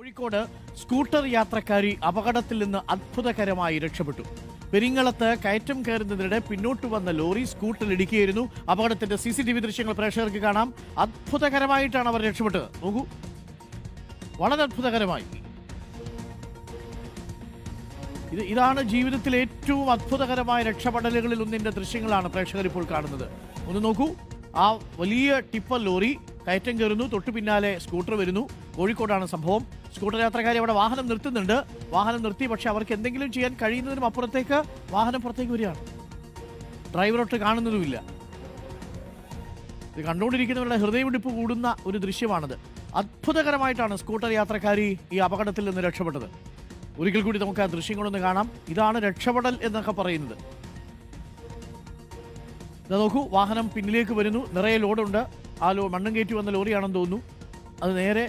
Kozhikode scooter യാത്രക്കാരി അപകടത്തിൽ നിന്ന് അത്ഭുതകരമായി രക്ഷപ്പെട്ടു. പെരിങ്ങളത്ത് കയറ്റം കയറുന്നതിനിടെ പിന്നോട്ട് വന്ന ലോറി സ്കൂട്ടറിൽ ഇടിക്കുകയായിരുന്നു. അപകടത്തിന്റെ CCTV ദൃശ്യങ്ങൾ പ്രേക്ഷകർക്ക് കാണാം. അത്ഭുതകരമായിട്ടാണ് അവർ രക്ഷപ്പെട്ടത്. നോക്കൂ, വളരെ അത്ഭുതകരമായി. ഇതാണ് ജീവിതത്തിലെ ഏറ്റവും അത്ഭുതകരമായ രക്ഷപ്പെടലുകളിൽ ഒന്നിന്റെ ദൃശ്യങ്ങളാണ് പ്രേക്ഷകർ ഇപ്പോൾ കാണുന്നത്. ഒന്ന് നോക്കൂ, ആ വലിയ ടിപ്പർ ലോറി കയറ്റം കയറുന്നു, തൊട്ടു പിന്നാലെ സ്കൂട്ടർ വരുന്നു. കോഴിക്കോടാണ് സംഭവം. സ്കൂട്ടർ യാത്രക്കാരെ അവിടെ വാഹനം നിർത്തുന്നുണ്ട്. വാഹനം നിർത്തി, പക്ഷെ അവർക്ക് എന്തെങ്കിലും ചെയ്യാൻ കഴിയുന്നതിനും അപ്പുറത്തേക്ക് വാഹനം പുറത്തേക്ക് വരികയാണ്. ഡ്രൈവറൊട്ട് കാണുന്നതുമില്ല. ഇത് കണ്ടുകൊണ്ടിരിക്കുന്നവരുടെ ഹൃദയമിടിപ്പ് കൂടുന്ന ഒരു ദൃശ്യമാണിത്. അത്ഭുതകരമായിട്ടാണ് സ്കൂട്ടർ യാത്രക്കാരി ഈ അപകടത്തിൽ നിന്ന് രക്ഷപ്പെട്ടത്. ഒരിക്കൽ കൂടി നമുക്ക് ആ ദൃശ്യങ്ങളൊന്ന് കാണാം. ഇതാണ് രക്ഷപ്പെടൽ എന്നൊക്കെ പറയുന്നത്. ഇത് നോക്കൂ, വാഹനം പിന്നിലേക്ക് വരുന്നു, നിറയെ ലോഡുണ്ട്. ആ മണ്ണും കയറ്റി വന്ന ലോറിയാണെന്ന് തോന്നുന്നു. അത് നേരെ